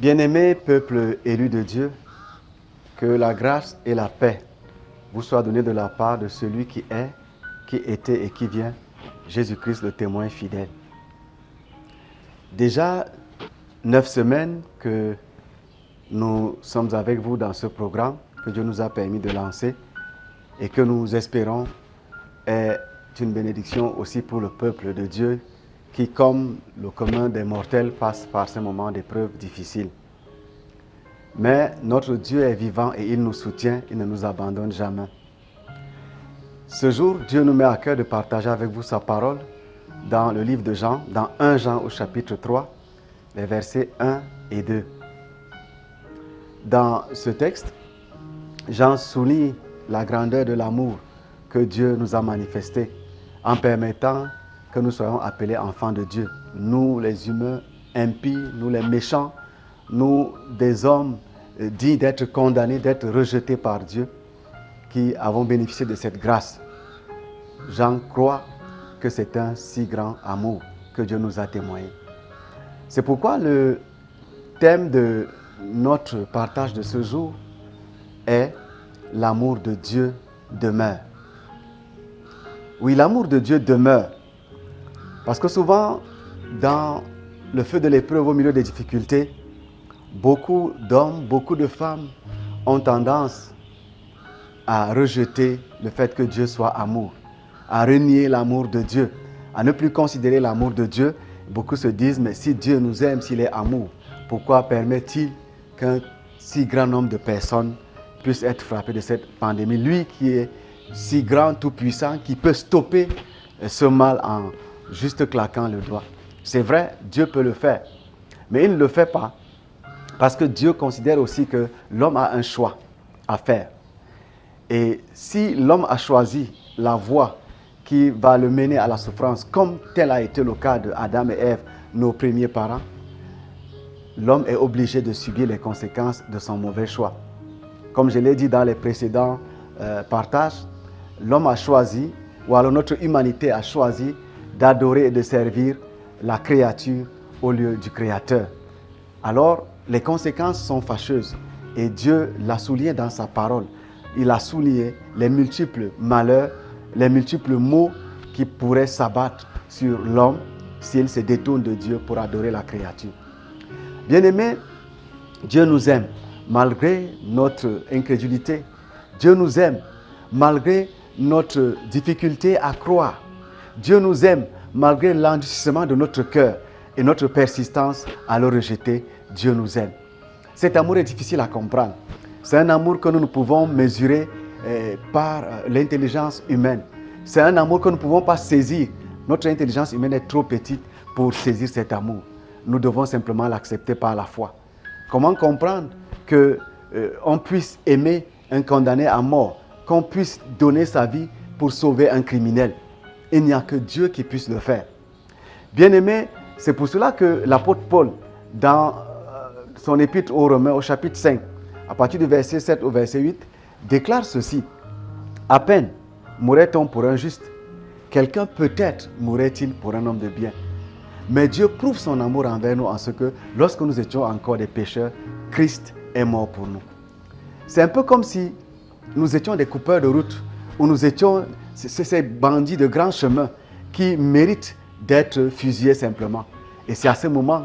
Bien-aimés, peuple élu de Dieu, que la grâce et la paix vous soient données de la part de celui qui est, qui était et qui vient, Jésus-Christ le témoin fidèle. Déjà 9 semaines que nous sommes avec vous dans ce programme que Dieu nous a permis de lancer et que nous espérons est une bénédiction aussi pour le peuple de Dieu qui, comme le commun des mortels, passe par ces moments d'épreuves difficiles. Mais notre Dieu est vivant et il nous soutient, il ne nous abandonne jamais. Ce jour, Dieu nous met à cœur de partager avec vous sa parole dans le livre de Jean, dans 1 Jean au chapitre 3, les versets 1 et 2. Dans ce texte, Jean souligne la grandeur de l'amour que Dieu nous a manifesté en permettant que nous soyons appelés enfants de Dieu. Nous, les humains impies, nous les méchants, nous, des hommes dignes d'être condamnés, d'être rejetés par Dieu, qui avons bénéficié de cette grâce. Jean croit que c'est un si grand amour que Dieu nous a témoigné. C'est pourquoi le thème de notre partage de ce jour est « L'amour de Dieu demeure ». Oui, l'amour de Dieu demeure. Parce que souvent, dans le feu de l'épreuve, au milieu des difficultés, beaucoup d'hommes, beaucoup de femmes ont tendance à rejeter le fait que Dieu soit amour, à renier l'amour de Dieu, à ne plus considérer l'amour de Dieu. Beaucoup se disent, mais si Dieu nous aime, s'il est amour, pourquoi permet-il qu'un si grand nombre de personnes puissent être frappées de cette pandémie? Lui qui est si grand, tout puissant, qui peut stopper ce mal en juste claquant le doigt. C'est vrai, Dieu peut le faire, mais il ne le fait pas parce que Dieu considère aussi que l'homme a un choix à faire. Et si l'homme a choisi la voie qui va le mener à la souffrance, comme tel a été le cas de Adam et Ève, nos premiers parents, l'homme est obligé de subir les conséquences de son mauvais choix. Comme je l'ai dit dans les précédents partages, l'homme a choisi, ou alors notre humanité a choisi d'adorer et de servir la créature au lieu du Créateur. Alors, les conséquences sont fâcheuses et Dieu l'a souligné dans sa parole. Il a souligné les multiples malheurs, les multiples maux qui pourraient s'abattre sur l'homme s'il se détourne de Dieu pour adorer la créature. Bien-aimés, Dieu nous aime malgré notre incrédulité. Dieu nous aime malgré notre difficulté à croire. Dieu nous aime malgré l'endurcissement de notre cœur et notre persistance à le rejeter. Dieu nous aime. Cet amour est difficile à comprendre. C'est un amour que nous ne pouvons mesurer par l'intelligence humaine. C'est un amour que nous ne pouvons pas saisir. Notre intelligence humaine est trop petite pour saisir cet amour. Nous devons simplement l'accepter par la foi. Comment comprendre qu'on puisse aimer un condamné à mort, qu'on puisse donner sa vie pour sauver un criminel? Il n'y a que Dieu qui puisse le faire. Bien-aimés, c'est pour cela que l'apôtre Paul, dans son épître aux Romains, au chapitre 5, à partir du verset 7 au verset 8, déclare ceci. « À peine mourrait-on pour un juste, quelqu'un peut-être mourrait-il pour un homme de bien. Mais Dieu prouve son amour envers nous en ce que, lorsque nous étions encore des pécheurs, Christ est mort pour nous. » C'est un peu comme si nous étions des coupeurs de route, ou nous étions ces bandits de grands chemins qui méritent d'être fusillés simplement. Et c'est à ce moment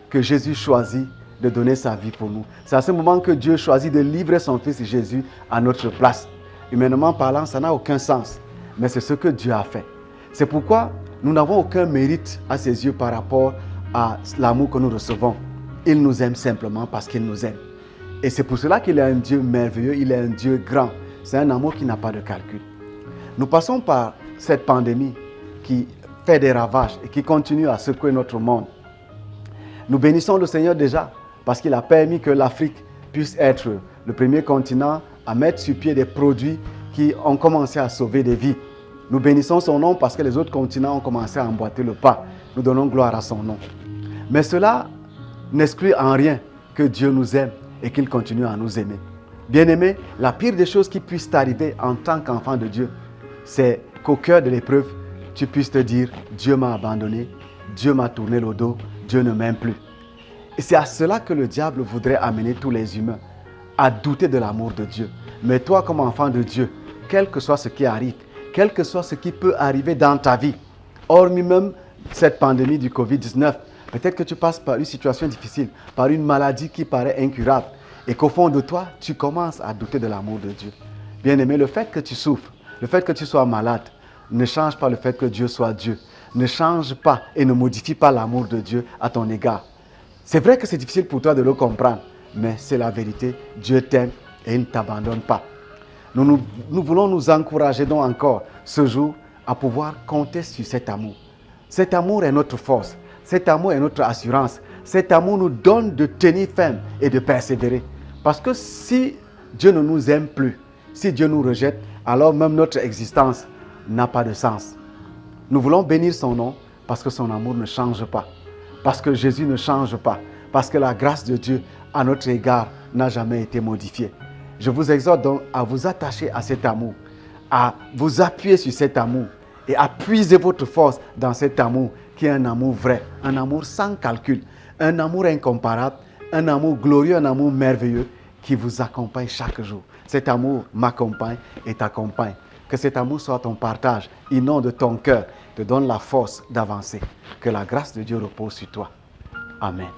que Jésus choisit de donner sa vie pour nous. C'est à ce moment que Dieu choisit de livrer son Fils Jésus à notre place. Humainement parlant, ça n'a aucun sens. Mais c'est ce que Dieu a fait. C'est pourquoi nous n'avons aucun mérite à ses yeux par rapport à l'amour que nous recevons. Il nous aime simplement parce qu'il nous aime. Et c'est pour cela qu'il est un Dieu merveilleux, il est un Dieu grand. C'est un amour qui n'a pas de calcul. Nous passons par cette pandémie qui fait des ravages et qui continue à secouer notre monde. Nous bénissons le Seigneur déjà parce qu'il a permis que l'Afrique puisse être le premier continent à mettre sur pied des produits qui ont commencé à sauver des vies. Nous bénissons son nom parce que les autres continents ont commencé à emboîter le pas. Nous donnons gloire à son nom. Mais cela n'exclut en rien que Dieu nous aime et qu'il continue à nous aimer. Bien-aimés, la pire des choses qui puissent t'arriver en tant qu'enfant de Dieu, c'est qu'au cœur de l'épreuve, tu puisses te dire « Dieu m'a abandonné, Dieu m'a tourné le dos, Dieu ne m'aime plus ». Et c'est à cela que le diable voudrait amener tous les humains, à douter de l'amour de Dieu. Mais toi, comme enfant de Dieu, quel que soit ce qui arrive, quel que soit ce qui peut arriver dans ta vie, hormis même cette pandémie du Covid-19, peut-être que tu passes par une situation difficile, par une maladie qui paraît incurable, et qu'au fond de toi, tu commences à douter de l'amour de Dieu. Bien-aimé, le fait que tu souffres, le fait que tu sois malade, ne change pas le fait que Dieu soit Dieu. Ne change pas et ne modifie pas l'amour de Dieu à ton égard. C'est vrai que c'est difficile pour toi de le comprendre, mais c'est la vérité. Dieu t'aime et il ne t'abandonne pas. Nous voulons nous encourager donc encore ce jour à pouvoir compter sur cet amour. Cet amour est notre force. Cet amour est notre assurance. Cet amour nous donne de tenir ferme et de persévérer. Parce que si Dieu ne nous aime plus, si Dieu nous rejette, alors même notre existence n'a pas de sens. Nous voulons bénir son nom parce que son amour ne change pas. Parce que Jésus ne change pas. Parce que la grâce de Dieu à notre égard n'a jamais été modifiée. Je vous exhorte donc à vous attacher à cet amour, à vous appuyer sur cet amour et à puiser votre force dans cet amour qui est un amour vrai, un amour sans calcul, un amour incomparable, un amour glorieux, un amour merveilleux qui vous accompagne chaque jour. Cet amour m'accompagne et t'accompagne. Que cet amour soit ton partage, inonde ton cœur, te donne la force d'avancer. Que la grâce de Dieu repose sur toi. Amen.